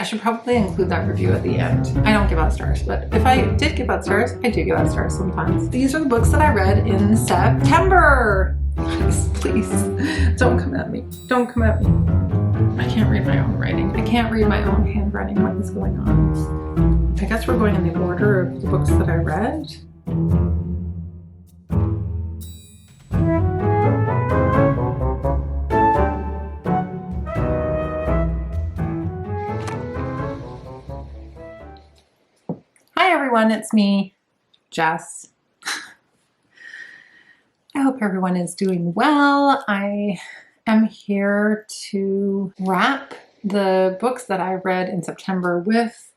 should probably include that review at the end. I don't give out stars, but if I did give out stars, I do give out stars sometimes. These are the books that I read in September. Please, don't come at me. Don't come at me. I can't read my own writing. I can't read my own handwriting. What is going on? I guess we're going in the order of the books that I read. Hi everyone, it's me, Jess. I hope everyone is doing well. I am here to wrap the books that I read in September with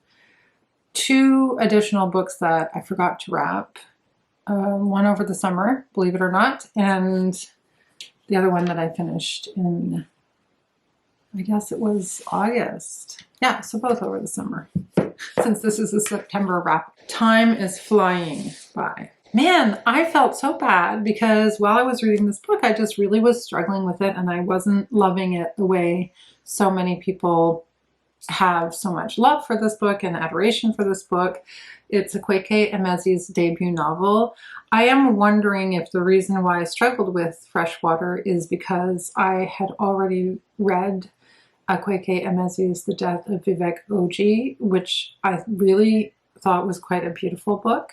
2 additional books that I forgot to wrap. One over the summer, believe it or not, and the other one that I finished in, I guess it was August. Yeah, so both over the summer. Since this is a September wrap. Time is flying by. Man, I felt so bad because while I was reading this book, I just really was struggling with it and I wasn't loving it the way so many people have so much love for this book and adoration for this book. It's Akwaeke Emezi's debut novel. I am wondering if the reason why I struggled with Freshwater is because I had already read Akwaeke Emezi's The Death of Vivek Oji, which I really thought was quite a beautiful book.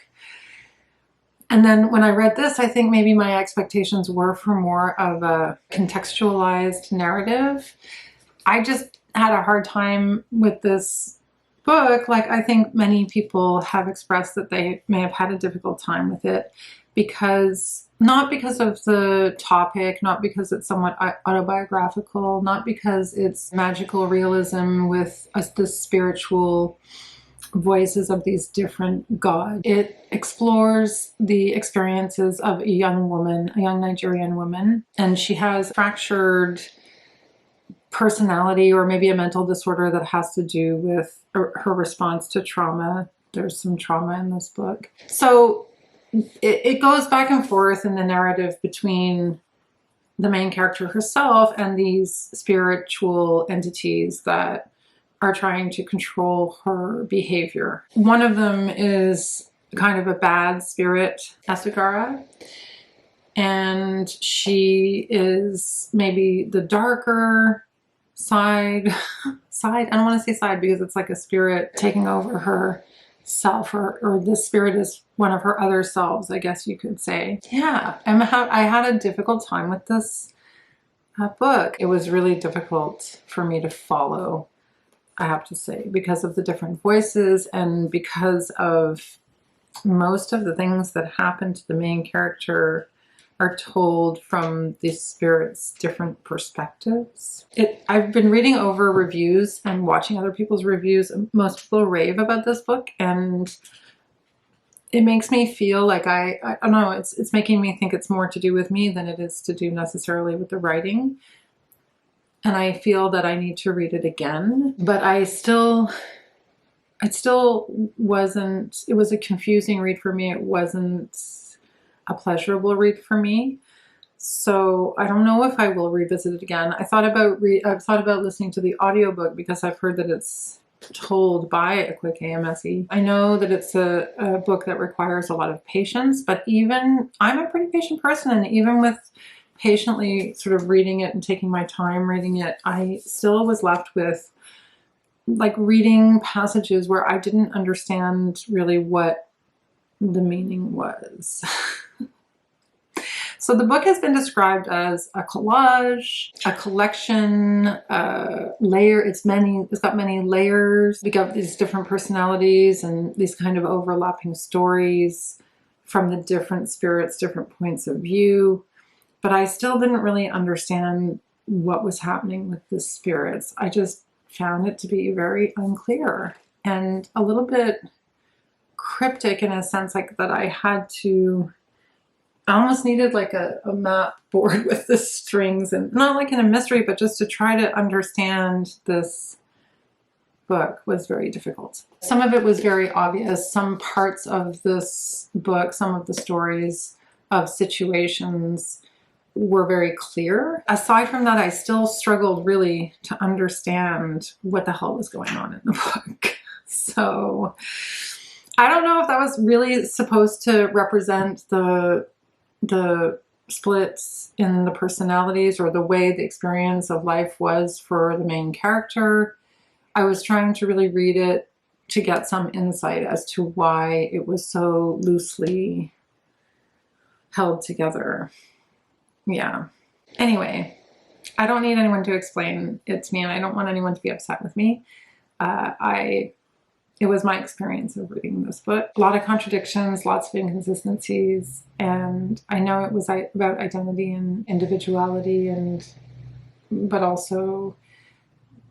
And then when I read this, I think maybe my expectations were for more of a contextualized narrative. I just had a hard time with this book. Like I think many people have expressed that they may have had a difficult time with it because, not because of the topic, not because it's somewhat autobiographical, not because it's magical realism with the spiritual voices of these different gods. It explores the experiences of a young woman, a young Nigerian woman, and she has fractured personality or maybe a mental disorder that has to do with her response to trauma. There's some trauma in this book. So it goes back and forth in the narrative between the main character herself and these spiritual entities that are trying to control her behavior. One of them is kind of a bad spirit, Asagara, and she is maybe the darker side, I don't want to say side because it's like a spirit taking over her self, or this spirit is one of her other selves, I guess you could say. Yeah, I had a difficult time with this book. It was really difficult for me to follow, I have to say, because of the different voices and because of most of the things that happen to the main character are told from the spirit's different perspectives. I've been reading over reviews and watching other people's reviews. Most people rave about this book and it makes me feel like I don't know, it's making me think it's more to do with me than it is to do necessarily with the writing. And I feel that I need to read it again, but it still wasn't, it was a confusing read for me. It wasn't a pleasurable read for me. So I don't know if I will revisit it again. I've thought about listening to the audiobook because I've heard that it's told by Akwaeke Emezi. I know that it's a book that requires a lot of patience, but even I'm a pretty patient person, and even with patiently sort of reading it and taking my time reading it, I still was left with like reading passages where I didn't understand really what the meaning was. So the book has been described as a collage, a collection, layer. It's got many layers. We got these different personalities and these kind of overlapping stories from the different spirits, different points of view. But I still didn't really understand what was happening with the spirits. I just found it to be very unclear and a little bit cryptic in a sense, like that I almost needed like a map board with the strings, and not like in a mystery, but just to try to understand this book was very difficult. Some of it was very obvious. Some parts of this book, some of the stories of situations were very clear. Aside from that, I still struggled really to understand what the hell was going on in the book. So I don't know if that was really supposed to represent the splits in the personalities or the way the experience of life was for the main character. I was trying to really read it to get some insight as to why it was so loosely held together. Yeah. Anyway, I don't need anyone to explain it to me, and I don't want anyone to be upset with me. It was my experience of reading this book. A lot of contradictions, lots of inconsistencies, and I know it was about identity and individuality, but also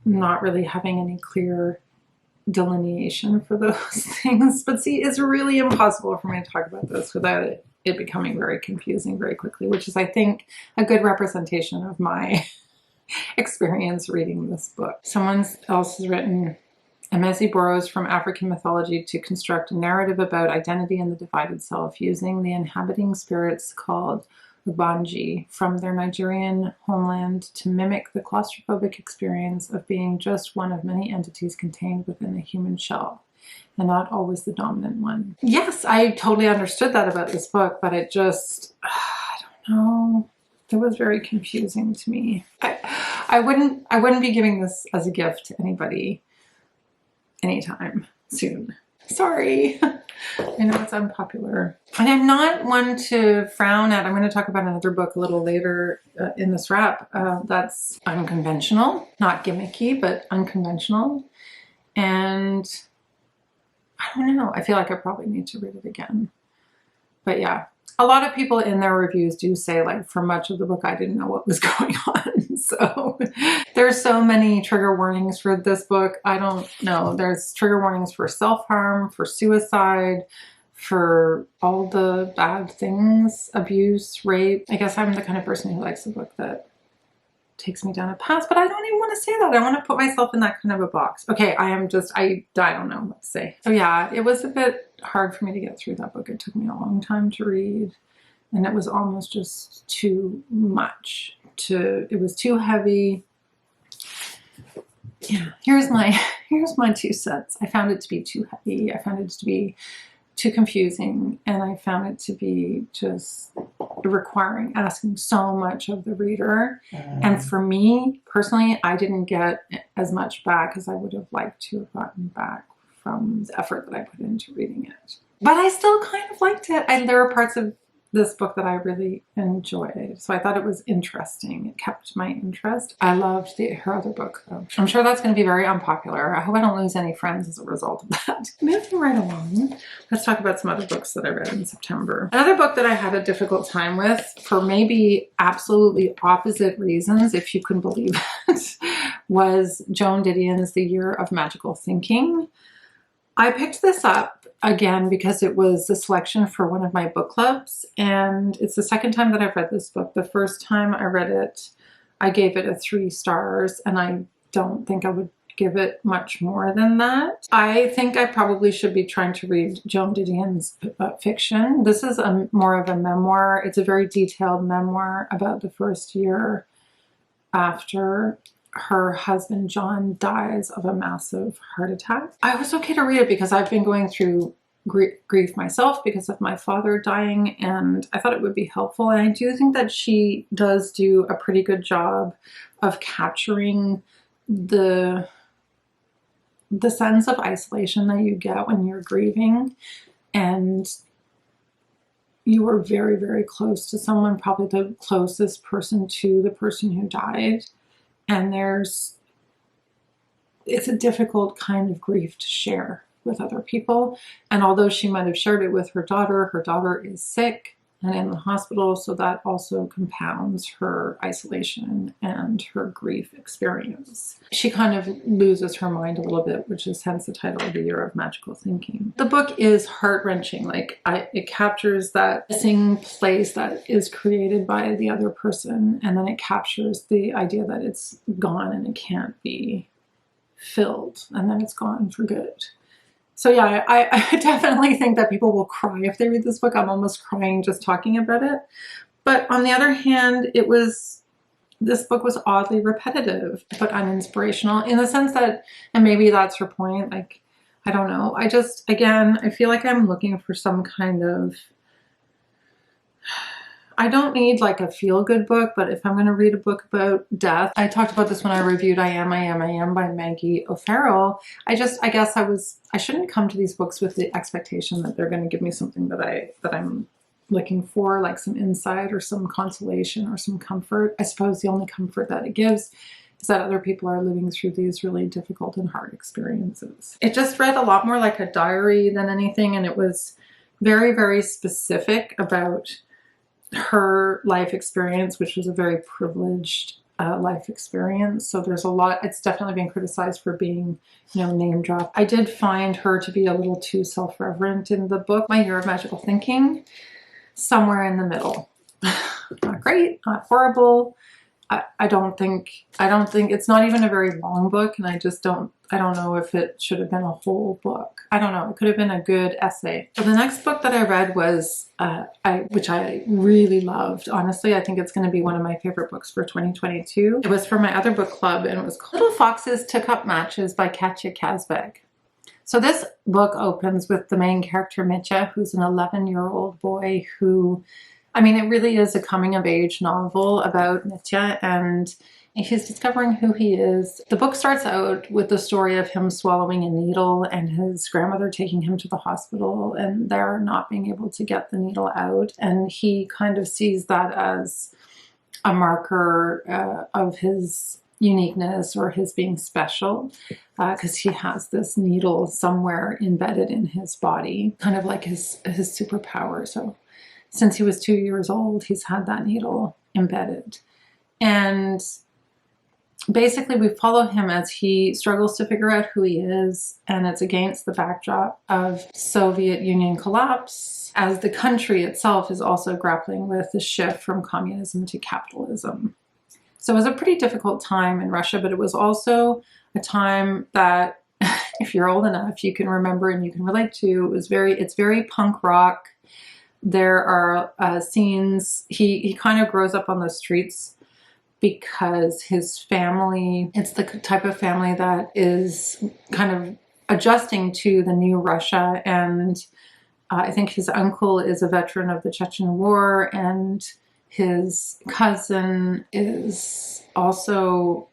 not really having any clear delineation for those things. But see, it's really impossible for me to talk about this without it becoming very confusing very quickly, which is, I think, a good representation of my experience reading this book. Someone else has written, Emezi borrows from African mythology to construct a narrative about identity and the divided self, using the inhabiting spirits called Ubangi from their Nigerian homeland to mimic the claustrophobic experience of being just one of many entities contained within a human shell, and not always the dominant one. Yes, I totally understood that about this book, but it just, I don't know. It was very confusing to me. I wouldn't be giving this as a gift to anybody anytime soon. Sorry. I know it's unpopular. And I'm not one to frown at, I'm going to talk about another book a little later in this wrap. That's unconventional, not gimmicky, but unconventional. And I don't know, I feel like I probably need to read it again. But yeah, a lot of people in their reviews do say, like, for much of the book, I didn't know what was going on. So there's so many trigger warnings for this book. I don't know. There's trigger warnings for self-harm, for suicide, for all the bad things, abuse, rape. I guess I'm the kind of person who likes a book that takes me down a path, but I don't even want to say that. I want to put myself in that kind of a box. Okay, I don't know what to say. So yeah, it was a bit hard for me to get through that book. It took me a long time to read, and it was almost just too much. It was too heavy. Yeah, here's my 2 cents. I found it to be too heavy. I found it to be too confusing, and I found it to be just asking so much of the reader. And for me personally, I didn't get as much back as I would have liked to have gotten back from the effort that I put into reading it. But I still kind of liked it. There were parts of this book that I really enjoyed. So I thought it was interesting. It kept my interest. I loved her other book, though. I'm sure that's going to be very unpopular. I hope I don't lose any friends as a result of that. Moving right along, let's talk about some other books that I read in September. Another book that I had a difficult time with, for maybe absolutely opposite reasons, if you can believe it, was Joan Didion's The Year of Magical Thinking. I picked this up again because it was a selection for one of my book clubs, and it's the second time that I've read this book. The first time I read it, I gave it 3 stars, and I don't think I would give it much more than that. I think I probably should be trying to read Joan Didion's fiction. This is more of a memoir. It's a very detailed memoir about the first year after her husband John dies of a massive heart attack. I was okay to read it because I've been going through grief myself because of my father dying, and I thought it would be helpful. And I do think that she does do a pretty good job of capturing the sense of isolation that you get when you're grieving, and you are very, very close to someone, probably the closest person to the person who died. And it's a difficult kind of grief to share with other people. And although she might have shared it with her daughter is sick and in the hospital, so that also compounds her isolation and her grief experience. She kind of loses her mind a little bit, which is hence the title of The Year of Magical Thinking. The book is heart-wrenching. It captures that missing place that is created by the other person, and then it captures the idea that it's gone and it can't be filled, and then it's gone for good. So yeah, I definitely think that people will cry if they read this book. I'm almost crying just talking about it. But on the other hand, this book was oddly repetitive, but uninspirational in the sense that, and maybe that's her point, like, I don't know. Again, I feel like I'm looking for some kind of, I don't need like a feel-good book, but if I'm going to read a book about death, I talked about this when I reviewed I Am by Maggie O'Farrell. I guess I shouldn't come to these books with the expectation that they're going to give me something that I'm looking for, like some insight or some consolation or some comfort. I suppose the only comfort that it gives is that other people are living through these really difficult and hard experiences. It just read a lot more like a diary than anything, and it was very, very specific about her life experience, which was a very privileged life experience. So there's a lot, it's definitely been criticized for being, name dropped. I did find her to be a little too self-reverent in the book. My Year of Magical Thinking, somewhere in the middle. Not great, not horrible. I don't think it's not even a very long book, and I don't know if it should have been a whole book. I don't know. It could have been a good essay. So the next book that I read was, which I really loved. Honestly, I think it's going to be one of my favorite books for 2022. It was for my other book club, and it was called Little Foxes Took Up Matches by Katya Kazbek. So this book opens with the main character, Mitya, who's an 11-year-old boy who, I mean, it really is a coming-of-age novel about Mitya, and he's discovering who he is. The book starts out with the story of him swallowing a needle and his grandmother taking him to the hospital and they're not being able to get the needle out. And he kind of sees that as a marker of his uniqueness or his being special, because he has this needle somewhere embedded in his body, kind of like his superpower. So since he was 2 years old, he's had that needle embedded. And basically we follow him as he struggles to figure out who he is, and it's against the backdrop of Soviet Union collapse, as the country itself is also grappling with the shift from communism to capitalism. So it was a pretty difficult time in Russia, but it was also a time that, if you're old enough, you can remember and you can relate to. It's very punk rock. There are scenes, he kind of grows up on the streets because his family, it's the type of family that is kind of adjusting to the new Russia. And I think his uncle is a veteran of the Chechen War, and his cousin is also,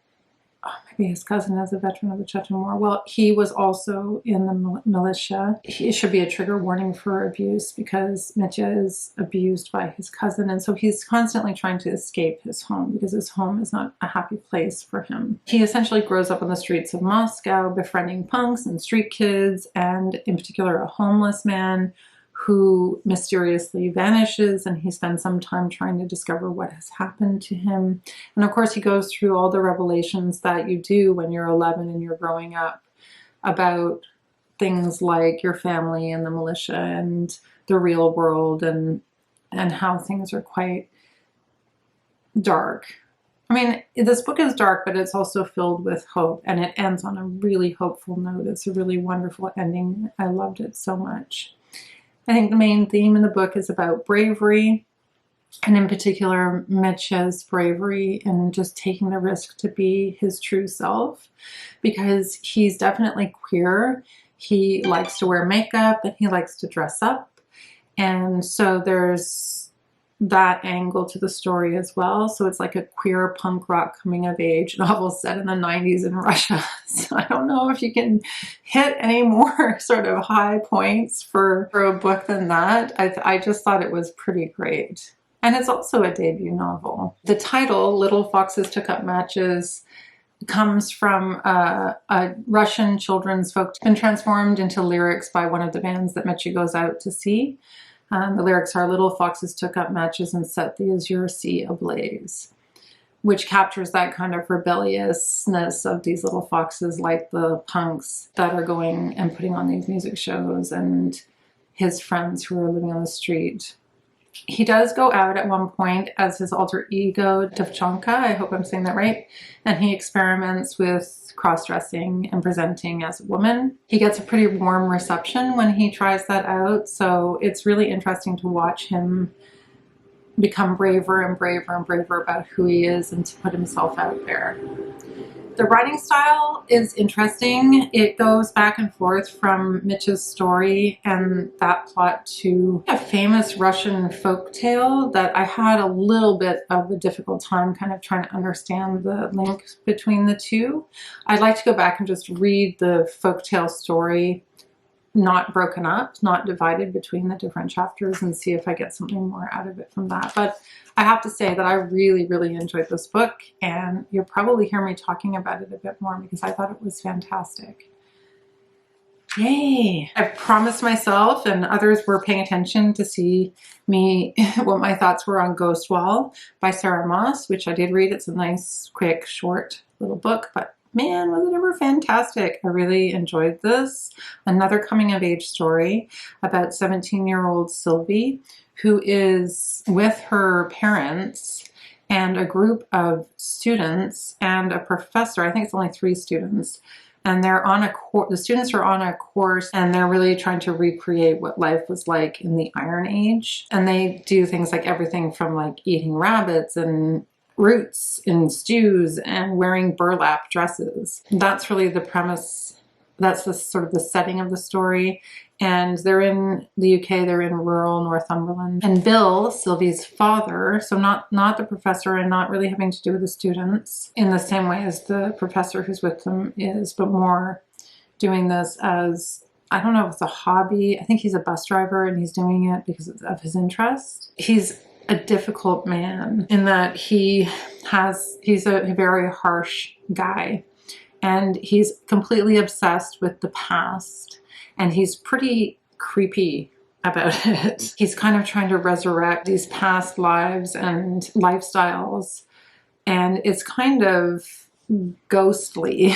maybe his cousin is a veteran of the Chechen War. Well, he was also in the militia. It should be a trigger warning for abuse because Mitya is abused by his cousin. And so he's constantly trying to escape his home because his home is not a happy place for him. He essentially grows up on the streets of Moscow, befriending punks and street kids, and in particular a homeless man who mysteriously vanishes, and he spends some time trying to discover what has happened to him. And of course he goes through all the revelations that you do when you're 11 and you're growing up about things like your family and the militia and the real world, and how things are quite dark. I mean, this book is dark, but it's also filled with hope, and it ends on a really hopeful note. It's a really wonderful ending. I loved it so much. I think the main theme in the book is about bravery, and in particular Mitya's bravery in just taking the risk to be his true self, because he's definitely queer. He likes to wear makeup and he likes to dress up, and so there's that angle to the story as well. So it's like a queer punk rock coming of age novel set in the 90s in Russia. So I don't know if you can hit any more sort of high points for a book than that. I just thought it was pretty great. And it's also a debut novel. The title, Little Foxes Took Up Matches, comes from a Russian children's folk. It's been transformed into lyrics by one of the bands that Mitya goes out to see. The lyrics are, little foxes took up matches and set the azure sea ablaze, which captures that kind of rebelliousness of these little foxes, like the punks that are going and putting on these music shows, and his friends who are living on the street. He does go out at one point as his alter ego, Devchanka, I hope I'm saying that right, and he experiments with cross-dressing and presenting as a woman. He gets a pretty warm reception when he tries that out, so it's really interesting to watch him become braver and braver and braver about who he is and to put himself out there. The writing style is interesting. It goes back and forth from Mitch's story and that plot to a famous Russian folk tale that I had a little bit of a difficult time kind of trying to understand the link between the two. I'd like to go back and just read the folk tale story, not broken up, not divided between the different chapters, and see if I get something more out of it from that. But I have to say that I really, really enjoyed this book, and you'll probably hear me talking about it a bit more because I thought it was fantastic. Yay! I promised myself, and others were paying attention to see me, what my thoughts were on Ghost Wall by Sarah Moss, which I did read. It's a nice, quick, short little book, but man, was it ever fantastic. I really enjoyed this. Another coming-of-age story about 17-year-old Sylvie, who is with her parents and a group of students and a professor. I think it's only 3 students. And they're on a course, the students are on a course, and they're really trying to recreate what life was like in the Iron Age. And they do things like everything from like eating rabbits and roots in stews and wearing burlap dresses. That's really the premise. That's the sort of the setting of the story. And they're in the UK, they're in rural Northumberland. And Bill, Sylvie's father, so not the professor and not really having to do with the students in the same way as the professor who's with them is, but more doing this as, I don't know if it's a hobby. I think he's a bus driver and he's doing it because of his interest. He's a difficult man in that he's a very harsh guy, and he's completely obsessed with the past, and he's pretty creepy about it. He's kind of trying to resurrect these past lives and lifestyles, and it's kind of ghostly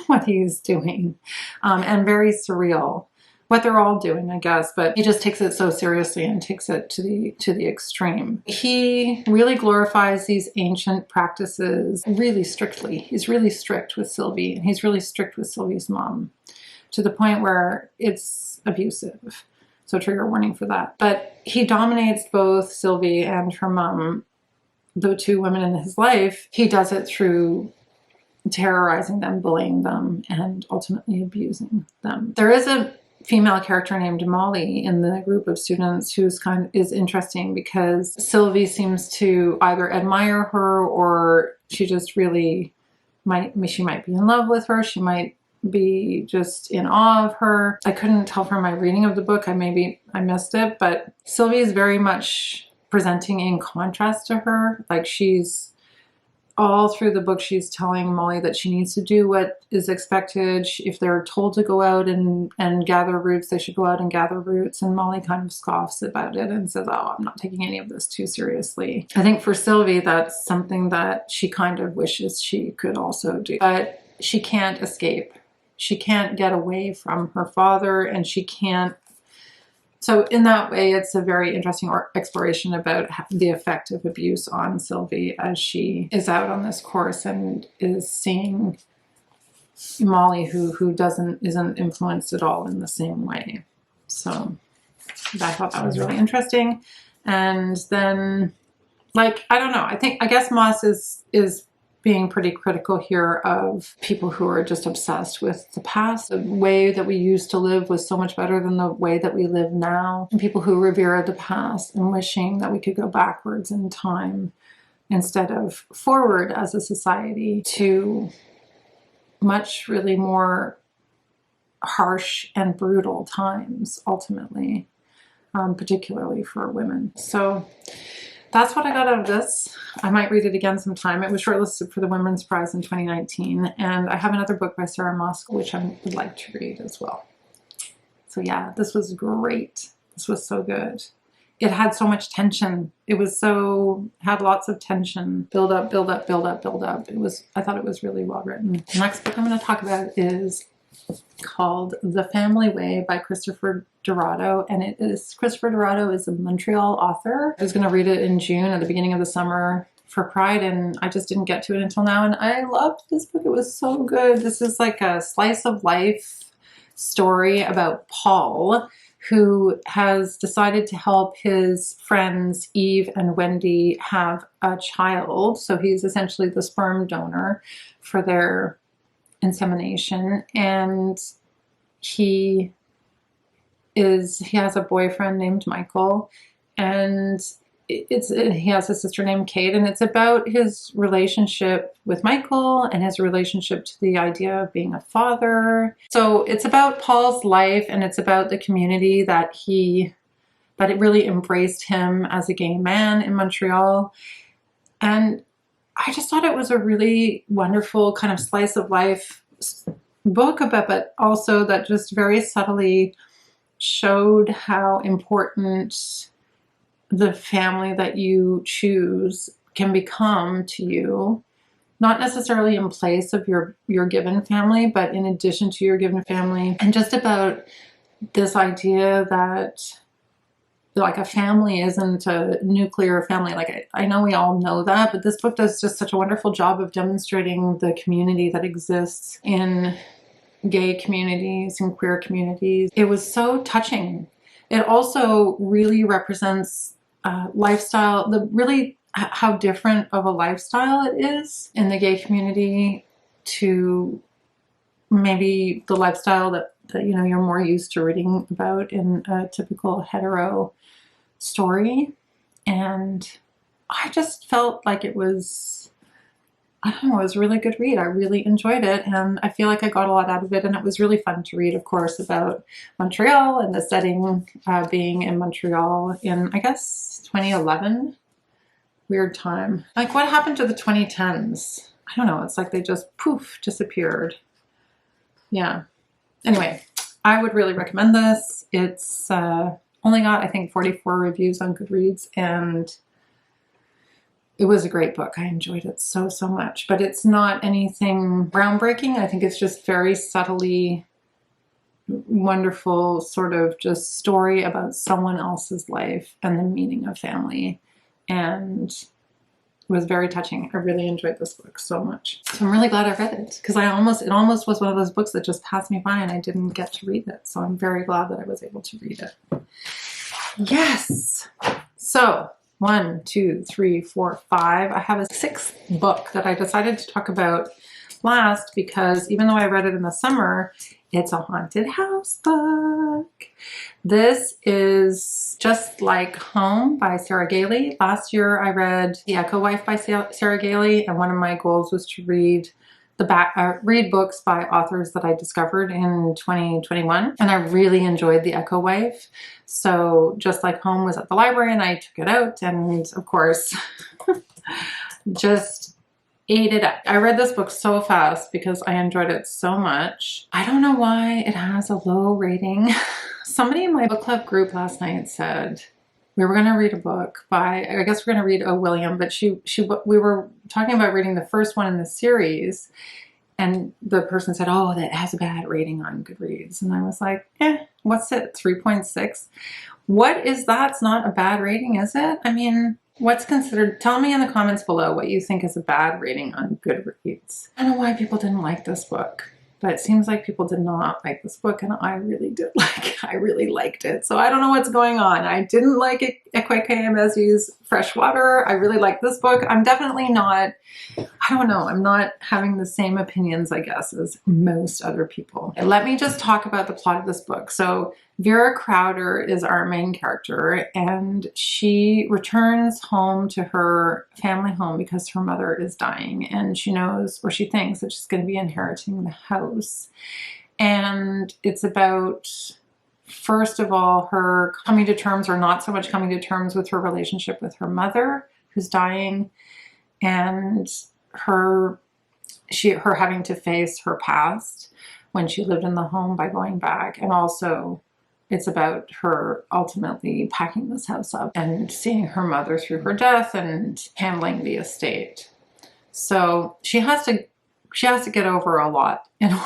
what he's doing, and very surreal. What they're all doing, I guess, but he just takes it so seriously and takes it to the extreme. He really glorifies these ancient practices really strictly. He's really strict with Sylvie, and he's really strict with Sylvie's mom, to the point where it's abusive. So trigger warning for that. But he dominates both Sylvie and her mom, the 2 women in his life. He does it through terrorizing them, bullying them, and ultimately abusing them. There is a female character named Molly in the group of students who's is interesting because Sylvie seems to either admire her or she just really she might be in love with her. She might be just in awe of her. I couldn't tell from my reading of the book. I missed it, but Sylvie is very much presenting in contrast to her. Like, she's all through the book, she's telling Molly that she needs to do what is expected. If they're told to go out and gather roots, they should go out and gather roots. And Molly kind of scoffs about it and says, oh, I'm not taking any of this too seriously. I think for Sylvie, that's something that she kind of wishes she could also do. But she can't escape. She can't get away from her father, and she can't. So in that way, it's a very interesting exploration about the effect of abuse on Sylvie as she is out on this course and is seeing Molly, who isn't influenced at all in the same way. So I thought that was really interesting. And then, like, I don't know, I guess Moss is being pretty critical here of people who are just obsessed with the past. The way that we used to live was so much better than the way that we live now. And people who revere the past and wishing that we could go backwards in time instead of forward as a society to much really more harsh and brutal times, ultimately, particularly for women. So that's what I got out of this. I might read it again sometime. It was shortlisted for the Women's Prize in 2019. And I have another book by Sarah Moss, which I would like to read as well. So yeah, this was great. This was so good. It had so much tension. It was had lots of tension. Build up, build up, build up, build up. I thought it was really well written. The next book I'm going to talk about is called The Family Way by Christopher DiRaddo, and Christopher DiRaddo is a Montreal author. I was going to read it in June at the beginning of the summer for Pride, and I just didn't get to it until now, and I loved this book. It was so good. This is like a slice of life story about Paul, who has decided to help his friends Eve and Wendy have a child. So he's essentially the sperm donor for their insemination. And he has a boyfriend named Michael, and he has a sister named Kate, and it's about his relationship with Michael and his relationship to the idea of being a father. So it's about Paul's life, and it's about the community that it really embraced him as a gay man in Montreal. And I just thought it was a really wonderful kind of slice of life book about, but also that just very subtly showed how important the family that you choose can become to you, not necessarily in place of your given family, but in addition to your given family. And just about this idea that like a family isn't a nuclear family. Like I know we all know that, but this book does just such a wonderful job of demonstrating the community that exists in gay communities and queer communities. It was so touching. It also really represents lifestyle, how different of a lifestyle it is in the gay community to maybe the lifestyle that you're more used to reading about in a typical hetero story. And I just felt like it was, I don't know, it was a really good read. I really enjoyed it, and I feel like I got a lot out of it, and it was really fun to read, of course, about Montreal and the setting being in Montreal in, I guess, 2011. Weird time. Like, what happened to the 2010s? I don't know. It's like they just poof, disappeared. Yeah. Anyway, I would really recommend this. It's only got, I think, 44 reviews on Goodreads, and it was a great book. I enjoyed it so much, but it's not anything groundbreaking. I think it's just very subtly wonderful sort of just story about someone else's life and the meaning of family. And it was very touching. I really enjoyed this book so much. So I'm really glad I read it, because it almost was one of those books that just passed me by and I didn't get to read it. So I'm very glad that I was able to read it. Yes. So 1, 2, 3, 4, 5. I have a 6th book that I decided to talk about last because even though I read it in the summer, it's a haunted house book. This is Just Like Home by Sarah Gailey. Last year I read The Echo Wife by Sarah Gailey, and one of my goals was to read read books by authors that I discovered in 2021, and I really enjoyed The Echo Wife. So Just Like Home was at the library and I took it out, and of course just ate it up. I read this book so fast because I enjoyed it so much. I don't know why it has a low rating. Somebody in my book club group last night said we were going to read a book by, I guess we're going to read O. William, but we were talking about reading the first one in the series, and the person said, oh, that has a bad rating on Goodreads. And I was like, what's it, 3.6? What is that? It's not a bad rating, is it? I mean, what's considered, tell me in the comments below what you think is a bad rating on Goodreads. I don't know why people didn't like this book, but it seems like people did not like this book, and I really did like it. I really liked it. So I don't know what's going on. I didn't like it, Akwaeke Emezi's Freshwater. I really like this book. I'm definitely not, I don't know, I'm not having the same opinions, I guess, as most other people. Let me just talk about the plot of this book. So Vera Crowder is our main character, and she returns home to her family home because her mother is dying, and she knows, or she thinks, that she's going to be inheriting the house. And it's about, first of all, her coming to terms, or not so much coming to terms, with her relationship with her mother who's dying, and her having to face her past when she lived in the home by going back. And also it's about her ultimately packing this house up and seeing her mother through her death and handling the estate. So she has to get over a lot in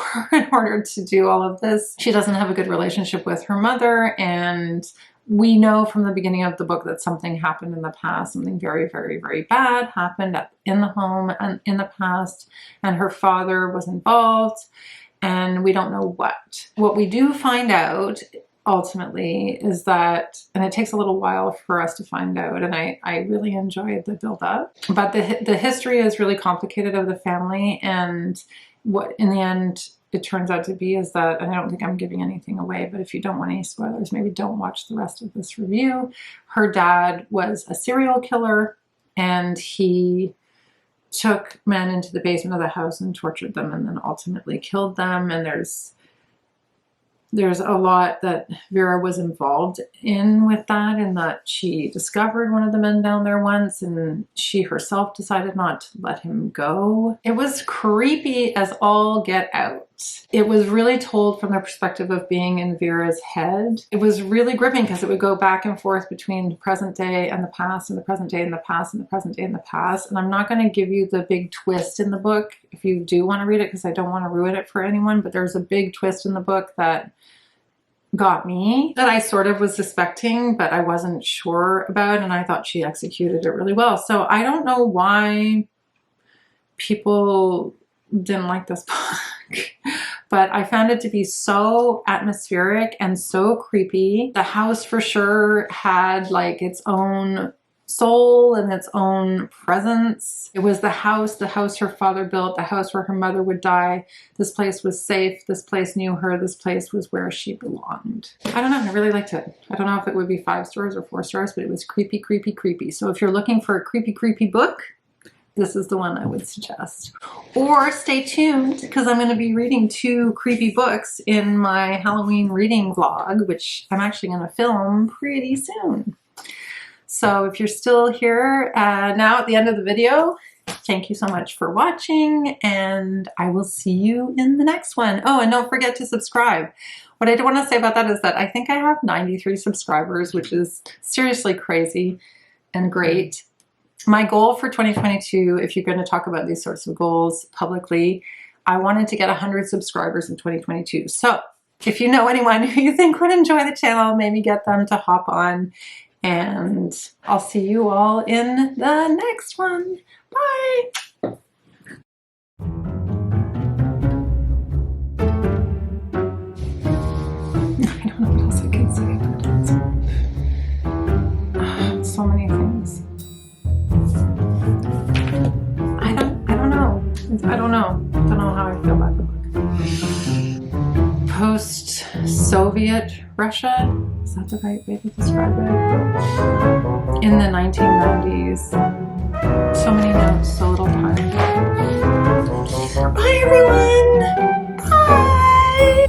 order to do all of this. She doesn't have a good relationship with her mother, and we know from the beginning of the book that something happened in the past. Something very, very, very bad happened in the home and in the past, and her father was involved, and we don't know what. What we do find out ultimately is that, and it takes a little while for us to find out, and I really enjoyed the build-up, but the history is really complicated of the family, and what in the end it turns out to be is that, and I don't think I'm giving anything away, but if you don't want any spoilers, maybe don't watch the rest of this review. Her dad was a serial killer, and he took men into the basement of the house and tortured them and then ultimately killed them. And there's a lot that Vera was involved in with that, and that she discovered one of the men down there once, and she herself decided not to let him go. It was creepy as all get out. It was really told from the perspective of being in Vera's head. It was really gripping because it would go back and forth between the present day and the past, and the present day and the past, and the present day and the past. And I'm not going to give you the big twist in the book if you do want to read it, because I don't want to ruin it for anyone, but there's a big twist in the book that got me, that I sort of was suspecting, but I wasn't sure about, and I thought she executed it really well. So I don't know why people didn't like this book, but I found it to be so atmospheric and so creepy. The house for sure had like its own soul and its own presence. It was the house her father built, the house where her mother would die. This place was safe. This place knew her. This place was where she belonged. I don't know. I really liked it. I don't know if it would be 5 stars or 4 stars, but it was creepy, creepy, creepy. So if you're looking for a creepy, creepy book, this is the one I would suggest. Or stay tuned, because I'm going to be reading 2 creepy books in my Halloween reading vlog, which I'm actually going to film pretty soon. So if you're still here now at the end of the video, thank you so much for watching, and I will see you in the next one. Oh, and don't forget to subscribe. What I want to say about that is that I think I have 93 subscribers, which is seriously crazy and great. My goal for 2022, if you're going to talk about these sorts of goals publicly, I wanted to get 100 subscribers in 2022. So if you know anyone who you think would enjoy the channel, maybe get them to hop on. And I'll see you all in the next one. Bye! I don't know what else I can say about it. So many things. I don't know. I don't know how I feel about the book. Post-Soviet Russia, is that the right way to describe it? In the 1990s. So many notes, so little time. Bye everyone! Bye!